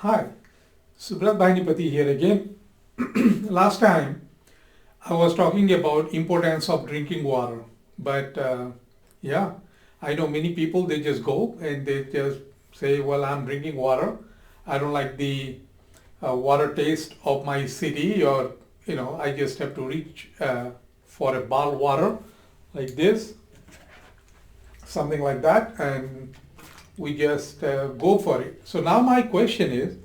Hi, Subrat Bhainipati here again. Last time I was talking about importance of drinking water, but yeah, I know many people they just go and they just say, "Well, I'm drinking water. I don't like the water taste of my city, or I just have to reach for a bottled water like this, something like that, and we just go for it." So now my question is,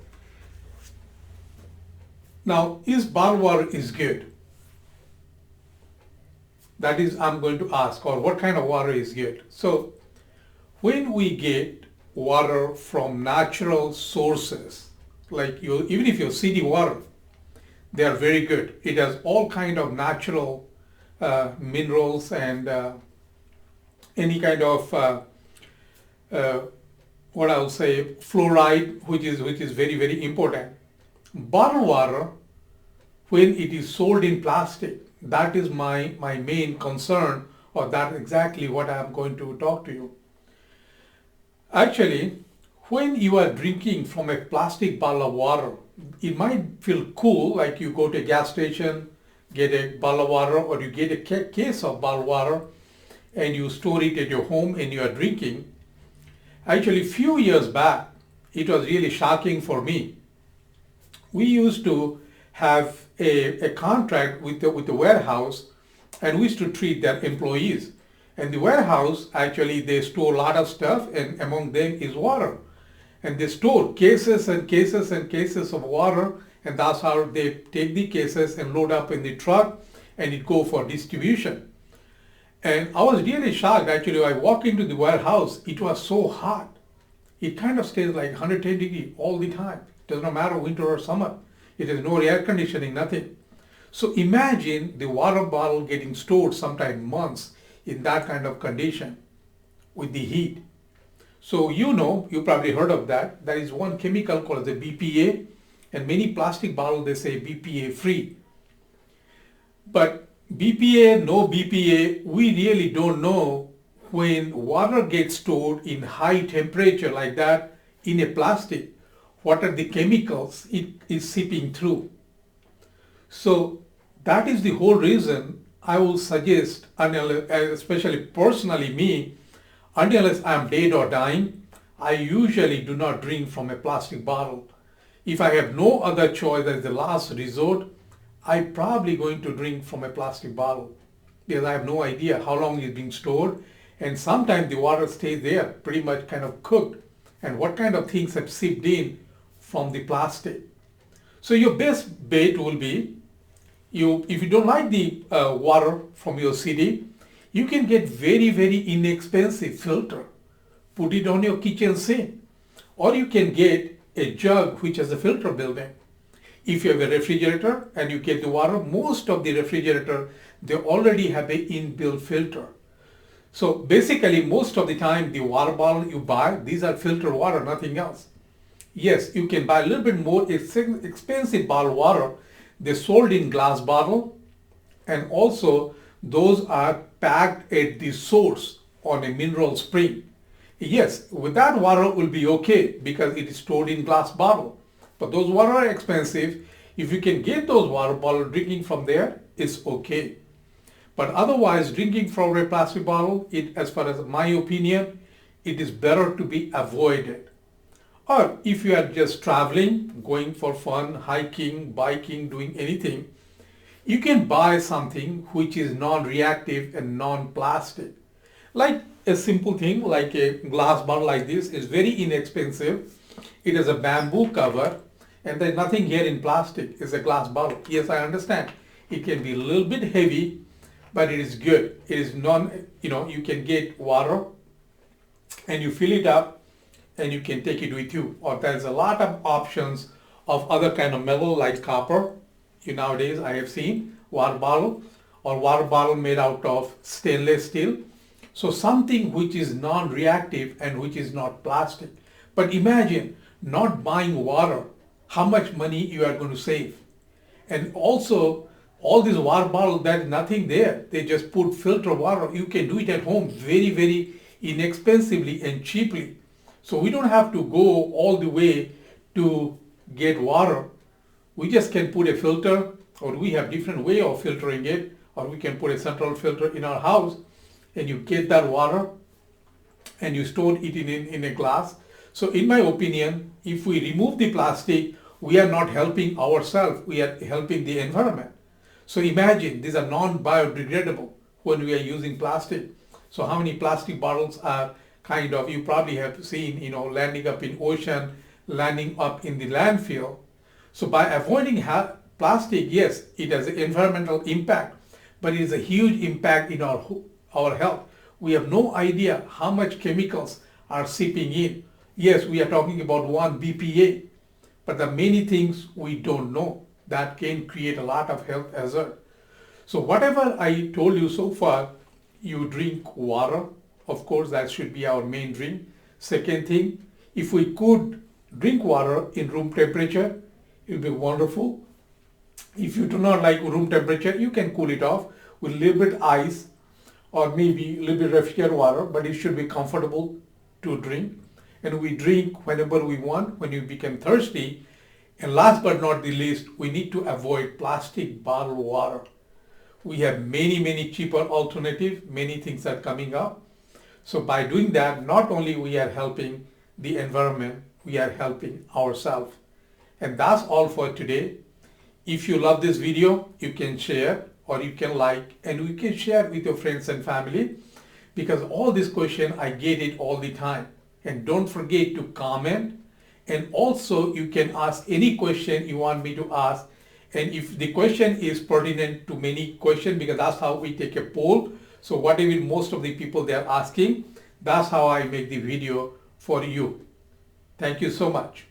now is bottled water is good? That is, I'm going to ask, or what kind of water is good? So when we get water from natural sources, like even if your city water, they are very good. It has all kind of natural minerals and any kind of uh, what I would say fluoride, which is very important. Bottled water, when it is sold in plastic, that is my main concern, or that's exactly what I'm going to talk to you. Actually, when you are drinking from a plastic bottle of water, it might feel cool, like you go to a gas station, get a bottle of water, or you get a case of bottled water, and you store it at your home and you are drinking. Actually, few years back, it was really shocking for me. We used to have a contract with the warehouse, and we used to treat their employees. And the warehouse, actually, they store a lot of stuff, and among them is water. And they store cases and cases and cases of water, and that's how they take the cases and load up in the truck, and it go for distribution. And I was really shocked. Actually, I walked into the warehouse, it was so hot. It kind of stays like 110 degrees all the time. It does not matter winter or summer. It has no air conditioning, nothing. So imagine the water bottle getting stored sometime months in that kind of condition with the heat. So you probably heard of that. There is one chemical called the BPA, and many plastic bottles they say BPA free. But BPA, no BPA, we really don't know when water gets stored in high temperature like that in a plastic, what are the chemicals it is seeping through. So that is the whole reason I will suggest, especially personally me, unless I am dead or dying, I usually do not drink from a plastic bottle. If I have no other choice, that is the last resort, I'm probably going to drink from a plastic bottle because I have no idea how long it's being stored, and sometimes the water stays there pretty much kind of cooked, and what kind of things have seeped in from the plastic. So your best bet will be, if you don't like the water from your city, you can get very inexpensive filter, put it on your kitchen sink, or you can get a jug which has a filter built in. If you have a refrigerator and you get the water, most of the refrigerator, they already have an inbuilt filter. So basically, most of the time, the water bottle you buy, these are filtered water, nothing else. Yes, you can buy a little bit more expensive bottled water. They're sold in glass bottle, and also those are packed at the source on a mineral spring. Yes, with that water will be okay because it is stored in glass bottle. But those water are expensive. If you can get those water bottle drinking from there, it's okay. But otherwise, drinking from a plastic bottle, as far as my opinion, it is better to be avoided. Or if you are just traveling, going for fun, hiking, biking, doing anything, you can buy something which is non-reactive and non-plastic. Like a simple thing, like a glass bottle like this is very inexpensive. It has a bamboo cover, and there's nothing here in plastic. It's a glass bottle. Yes, I understand. It can be a little bit heavy, but it is good. It is you can get water and you fill it up and you can take it with you. Or there's a lot of options of other kind of metal like copper. Nowadays I have seen water bottle or water bottle made out of stainless steel. So something which is non-reactive and which is not plastic. But imagine not buying water, how much money you are going to save. And also all these water bottles, there's nothing there. They just put filter water. You can do it at home very inexpensively and cheaply. So we don't have to go all the way to get water, we just can put a filter, or we have different way of filtering it, or we can put a central filter in our house, and you get that water and you store it in a glass. So in my opinion, if we remove the plastic, we are not helping ourselves, we are helping the environment. So imagine these are non-biodegradable when we are using plastic. So how many plastic bottles are kind of, you probably have seen, landing up in ocean, landing up in the landfill. So by avoiding plastic, yes, it has an environmental impact, but it is a huge impact in our health. We have no idea how much chemicals are seeping in. Yes, we are talking about 1 BPA, but there are many things we don't know that can create a lot of health hazard. So whatever I told you so far, you drink water. Of course, that should be our main drink. Second thing, if we could drink water in room temperature, it would be wonderful. If you do not like room temperature, you can cool it off with a little bit ice or maybe a little bit refrigerated water, but it should be comfortable to drink. And we drink whenever we want, when we become thirsty. And last but not the least, we need to avoid plastic bottled water. We have many cheaper alternatives, many things are coming up. So by doing that, not only we are helping the environment, we are helping ourselves. And that's all for today. If you love this video, you can share or you can like, and you can share with your friends and family, because all this question, I get it all the time. And don't forget to comment, and also you can ask any question you want me to ask. And if the question is pertinent to many questions, because that's how we take a poll. So whatever most of the people they are asking, that's how I make the video for you. Thank you so much.